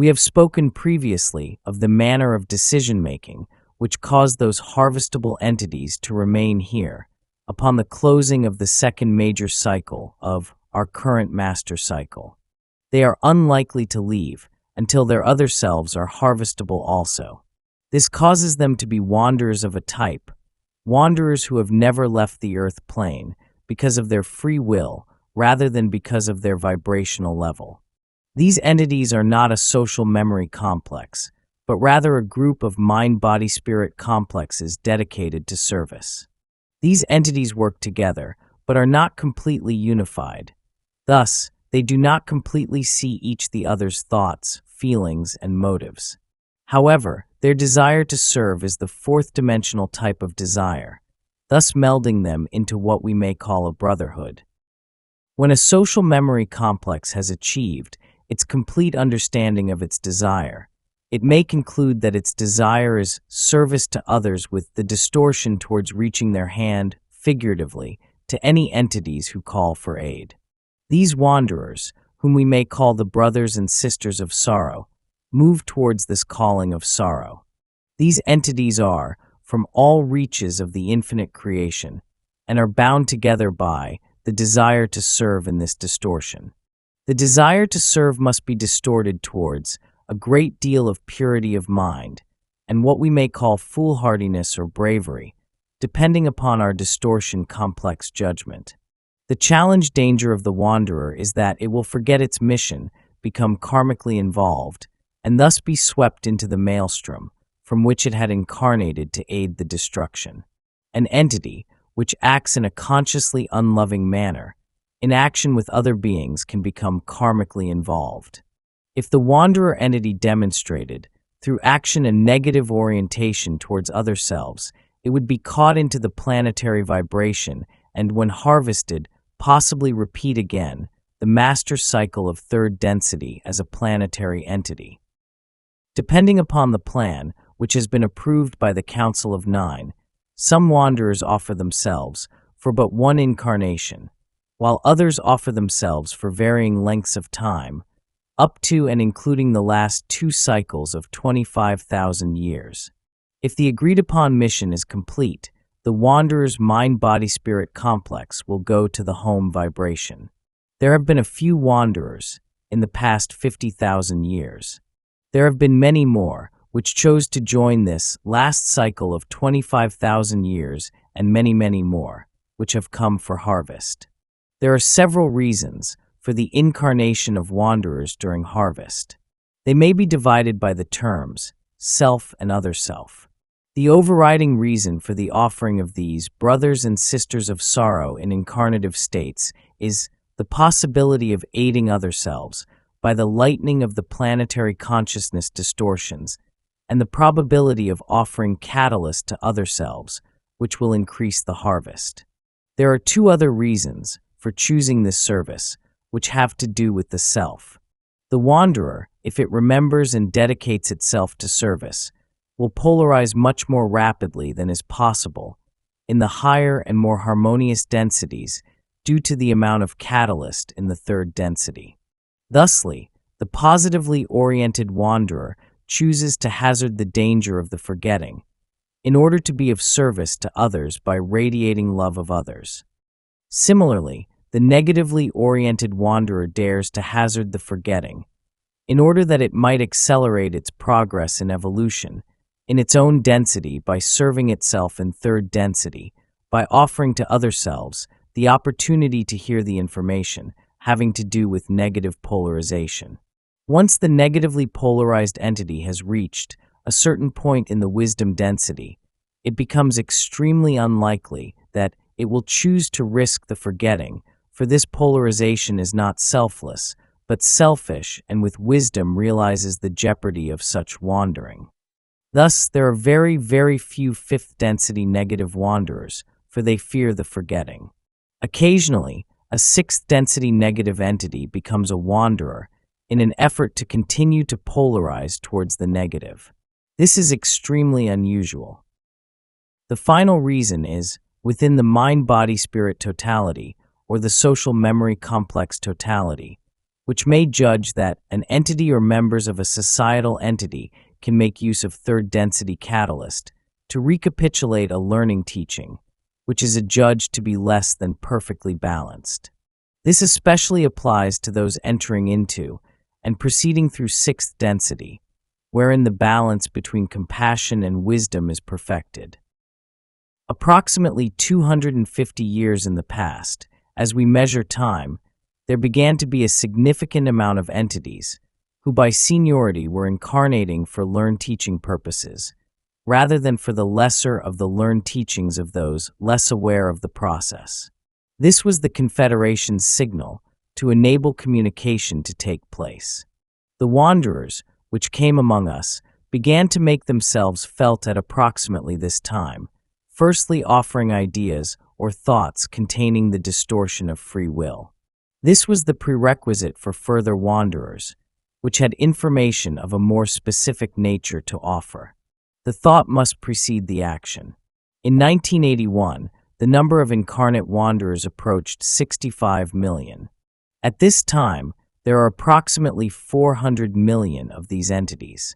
We have spoken previously of the manner of decision-making which caused those harvestable entities to remain here upon the closing of the second major cycle of our current master cycle. They are unlikely to leave until their other selves are harvestable also. This causes them to be wanderers of a type, wanderers who have never left the earth plane because of their free will rather than because of their vibrational level. These entities are not a social memory complex, but rather a group of mind-body-spirit complexes dedicated to service. These entities work together, but are not completely unified. Thus, they do not completely see each the other's thoughts, feelings, and motives. However, their desire to serve is the fourth-dimensional type of desire, thus melding them into what we may call a brotherhood. When a social memory complex has achieved its complete understanding of its desire, it may conclude that its desire is service to others with the distortion towards reaching their hand, figuratively, to any entities who call for aid. These wanderers, whom we may call the brothers and sisters of sorrow, move towards this calling of sorrow. These entities are from all reaches of the infinite creation and are bound together by the desire to serve in this distortion. The desire to serve must be distorted towards a great deal of purity of mind and what we may call foolhardiness or bravery, depending upon our distortion complex judgment. The challenge danger of the wanderer is that it will forget its mission, become karmically involved, and thus be swept into the maelstrom from which it had incarnated to aid the destruction. An entity, which acts in a consciously unloving manner, in action with other beings can become karmically involved. If the wanderer entity demonstrated, through action, a negative orientation towards other selves, it would be caught into the planetary vibration and, when harvested, possibly repeat again the master cycle of third density as a planetary entity. Depending upon the plan, which has been approved by the Council of Nine, some wanderers offer themselves for but one incarnation, while others offer themselves for varying lengths of time, up to and including the last 2 cycles of 25,000 years. If the agreed-upon mission is complete, the wanderer's mind-body-spirit complex will go to the home vibration. There have been a few wanderers in the past 50,000 years. There have been many more which chose to join this last cycle of 25,000 years, and many, many more which have come for harvest. There are several reasons for the incarnation of wanderers during harvest. They may be divided by the terms self and other self. The overriding reason for the offering of these brothers and sisters of sorrow in incarnative states is the possibility of aiding other selves by the lightening of the planetary consciousness distortions and the probability of offering catalyst to other selves, which will increase the harvest. There are 2 other reasons for choosing this service, which have to do with the self. The wanderer, if it remembers and dedicates itself to service, will polarize much more rapidly than is possible in the higher and more harmonious densities due to the amount of catalyst in the third density. Thusly, the positively oriented wanderer chooses to hazard the danger of the forgetting in order to be of service to others by radiating love of others. Similarly, the negatively oriented wanderer dares to hazard the forgetting in order that it might accelerate its progress in evolution in its own density by serving itself in third density, by offering to other selves the opportunity to hear the information having to do with negative polarization. Once the negatively polarized entity has reached a certain point in the wisdom density, it becomes extremely unlikely that it will choose to risk the forgetting, for this polarization is not selfless, but selfish, and with wisdom realizes the jeopardy of such wandering. Thus, there are very, very few fifth-density negative wanderers, for they fear the forgetting. Occasionally, a sixth-density negative entity becomes a wanderer in an effort to continue to polarize towards the negative. This is extremely unusual. The final reason is, within the mind-body-spirit totality, or the social memory complex totality, which may judge that an entity or members of a societal entity can make use of third density catalyst to recapitulate a learning teaching, which is adjudged to be less than perfectly balanced. This especially applies to those entering into and proceeding through sixth density, wherein the balance between compassion and wisdom is perfected. Approximately 250 years in the past, as we measure time, there began to be a significant amount of entities who by seniority were incarnating for learned teaching purposes, rather than for the lesser of the learned teachings of those less aware of the process. This was the Confederation's signal to enable communication to take place. The wanderers, which came among us, began to make themselves felt at approximately this time, firstly offering ideas or thoughts containing the distortion of free will. This was the prerequisite for further wanderers, which had information of a more specific nature to offer. The thought must precede the action. In 1981, the number of incarnate wanderers approached 65 million. At this time, there are approximately 400 million of these entities.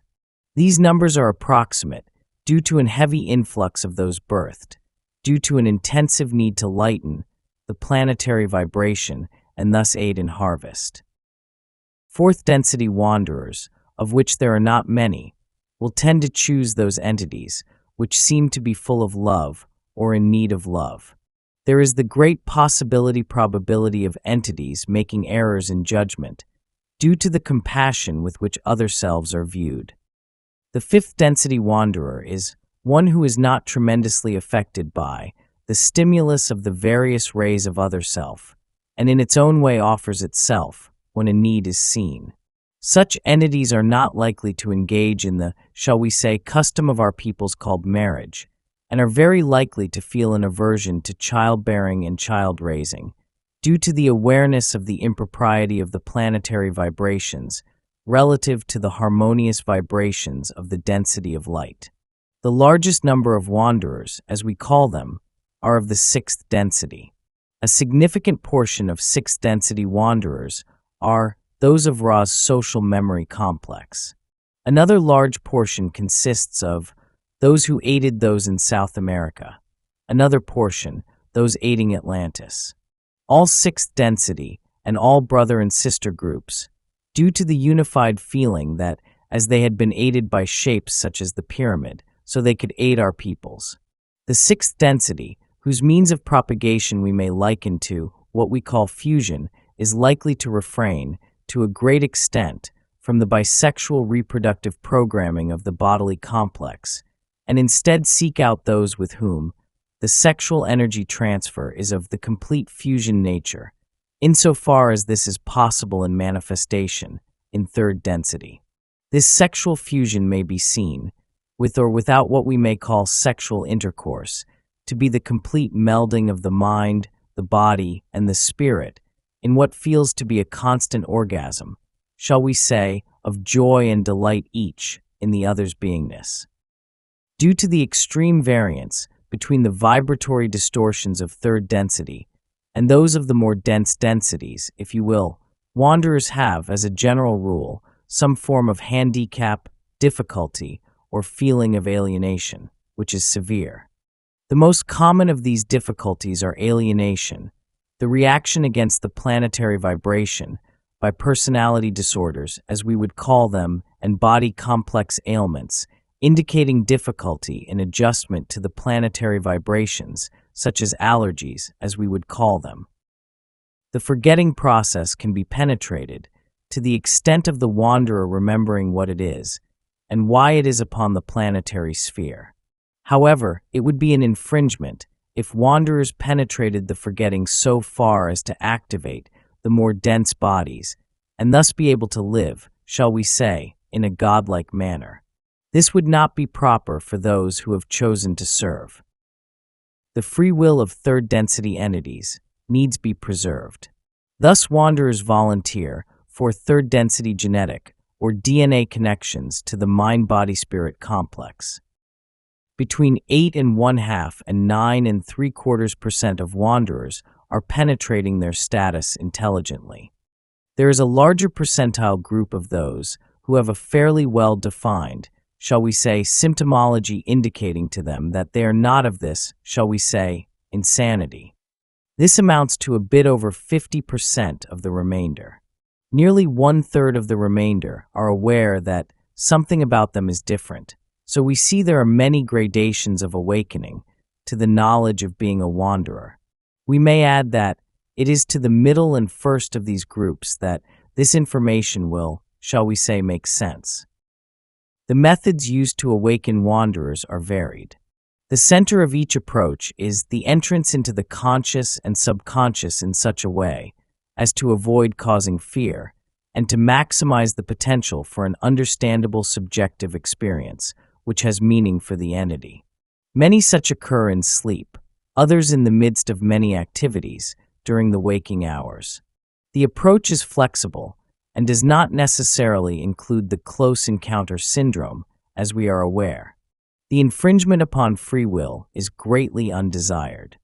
These numbers are approximate due to an heavy influx of those birthed, due to an intensive need to lighten the planetary vibration and thus aid in harvest. Fourth density wanderers, of which there are not many, will tend to choose those entities which seem to be full of love or in need of love. There is the great probability of entities making errors in judgment due to the compassion with which other selves are viewed. The fifth density wanderer is one who is not tremendously affected by the stimulus of the various rays of other self, and in its own way offers itself when a need is seen. Such entities are not likely to engage in the, shall we say, custom of our peoples called marriage, and are very likely to feel an aversion to childbearing and child-raising, due to the awareness of the impropriety of the planetary vibrations relative to the harmonious vibrations of the density of light. The largest number of wanderers, as we call them, are of the sixth density. A significant portion of sixth density wanderers are those of Ra's social memory complex. Another large portion consists of those who aided those in South America. Another portion, those aiding Atlantis. All sixth density and all brother and sister groups, due to the unified feeling that, as they had been aided by shapes such as the pyramid, so they could aid our peoples. The sixth density, whose means of propagation we may liken to what we call fusion, is likely to refrain, to a great extent, from the bisexual reproductive programming of the bodily complex, and instead seek out those with whom the sexual energy transfer is of the complete fusion nature, insofar as this is possible in manifestation in third density. This sexual fusion may be seen, with or without what we may call sexual intercourse, to be the complete melding of the mind, the body, and the spirit in what feels to be a constant orgasm, shall we say, of joy and delight each in the other's beingness. Due to the extreme variance between the vibratory distortions of third density and those of the more dense densities, if you will, wanderers have, as a general rule, some form of handicap, difficulty, or feeling of alienation, which is severe. The most common of these difficulties are alienation, the reaction against the planetary vibration, by personality disorders, as we would call them, and body complex ailments, indicating difficulty in adjustment to the planetary vibrations, such as allergies, as we would call them. The forgetting process can be penetrated to the extent of the wanderer remembering what it is and why it is upon the planetary sphere. However, it would be an infringement if wanderers penetrated the forgetting so far as to activate the more dense bodies and thus be able to live, shall we say, in a godlike manner. This would not be proper for those who have chosen to serve. The free will of third density entities needs be preserved. Thus wanderers volunteer for third density genetic or DNA connections to the mind-body-spirit complex. Between 8.5% and 9.75% of wanderers are penetrating their status intelligently. There is a larger percentile group of those who have a fairly well-defined, shall we say, symptomology indicating to them that they are not of this, shall we say, insanity. This amounts to a bit over 50% of the remainder. Nearly one-third of the remainder are aware that something about them is different, so we see there are many gradations of awakening to the knowledge of being a wanderer. We may add that it is to the middle and first of these groups that this information will, shall we say, make sense. The methods used to awaken wanderers are varied. The center of each approach is the entrance into the conscious and subconscious in such a way as to avoid causing fear and to maximize the potential for an understandable subjective experience, which has meaning for the entity. Many such occur in sleep, others in the midst of many activities during the waking hours. The approach is flexible and does not necessarily include the close encounter syndrome, as we are aware. The infringement upon free will is greatly undesired.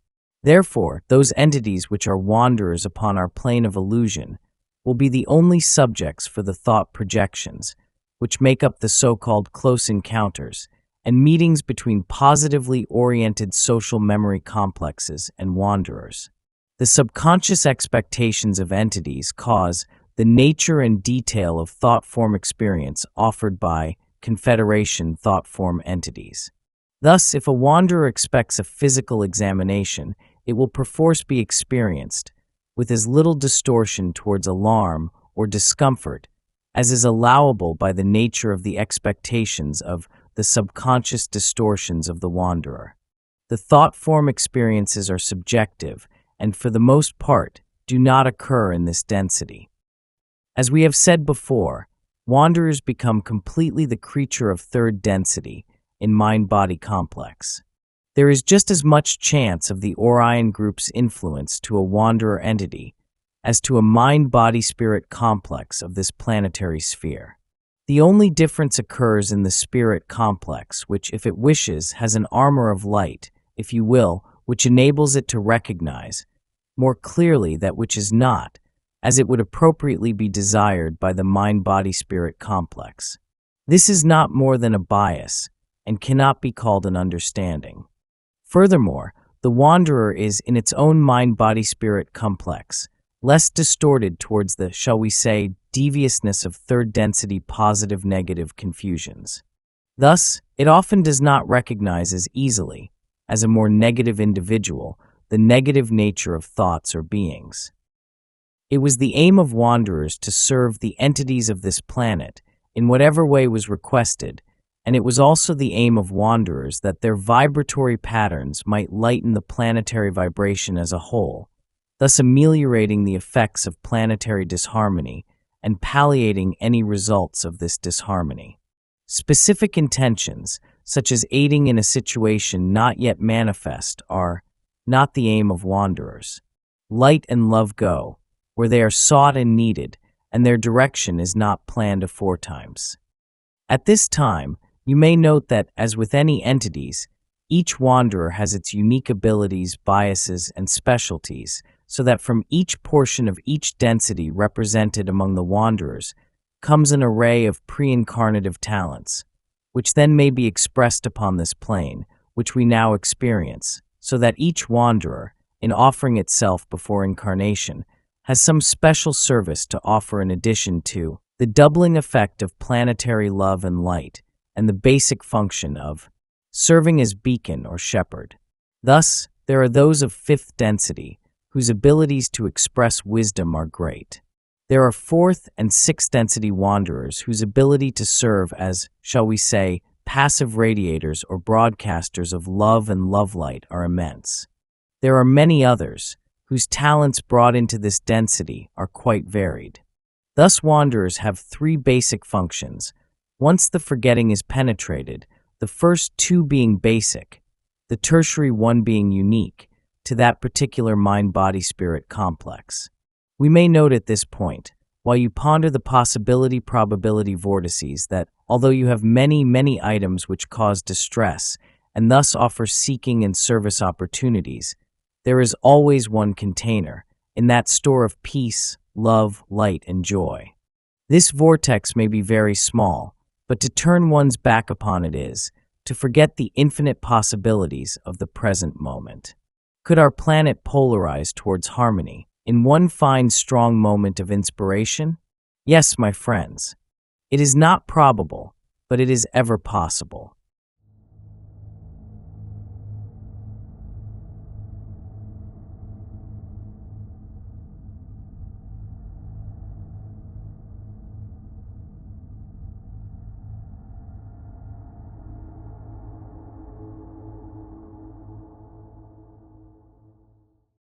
Therefore, those entities which are wanderers upon our plane of illusion will be the only subjects for the thought projections, which make up the so-called close encounters and meetings between positively oriented social memory complexes and wanderers. The subconscious expectations of entities cause the nature and detail of thought form experience offered by Confederation thought form entities. Thus, if a wanderer expects a physical examination, it will perforce be experienced with as little distortion towards alarm or discomfort as is allowable by the nature of the expectations of the subconscious distortions of the wanderer. The thought form experiences are subjective and, for the most part, do not occur in this density. As we have said before, wanderers become completely the creature of third density in mind-body complex. There is just as much chance of the Orion group's influence to a wanderer entity as to a mind-body-spirit complex of this planetary sphere. The only difference occurs in the spirit complex, which, if it wishes, has an armor of light, if you will, which enables it to recognize more clearly that which is not, as it would appropriately be desired by the mind-body-spirit complex. This is not more than a bias, and cannot be called an understanding. Furthermore, the wanderer is, in its own mind-body-spirit complex, less distorted towards the, shall we say, deviousness of third-density positive-negative confusions. Thus, it often does not recognize as easily, as a more negative individual, the negative nature of thoughts or beings. It was the aim of wanderers to serve the entities of this planet in whatever way was requested, and it was also the aim of wanderers that their vibratory patterns might lighten the planetary vibration as a whole, thus ameliorating the effects of planetary disharmony and palliating any results of this disharmony. Specific intentions, such as aiding in a situation not yet manifest, are not the aim of wanderers. Light and love go where they are sought and needed, and their direction is not planned aforetimes. At this time, you may note that, as with any entities, each wanderer has its unique abilities, biases, and specialties, so that from each portion of each density represented among the wanderers comes an array of pre-incarnative talents, which then may be expressed upon this plane, which we now experience, so that each wanderer, in offering itself before incarnation, has some special service to offer in addition to the doubling effect of planetary love and light and the basic function of serving as beacon or shepherd. Thus, there are those of fifth density whose abilities to express wisdom are great. There are fourth and sixth density wanderers whose ability to serve as, shall we say, passive radiators or broadcasters of love and love light are immense. There are many others whose talents brought into this density are quite varied. Thus, wanderers have three basic functions. Once the forgetting is penetrated, the first two being basic, the tertiary one being unique to that particular mind-body-spirit complex. We may note at this point, while you ponder the possibility-probability vortices, that although you have many items which cause distress and thus offer seeking and service opportunities, there is always one container, in that store of peace, love, light, and joy. This vortex may be very small, but to turn one's back upon it is to forget the infinite possibilities of the present moment. Could our planet polarize towards harmony in one fine, strong moment of inspiration? Yes, my friends. It is not probable, but it is ever possible.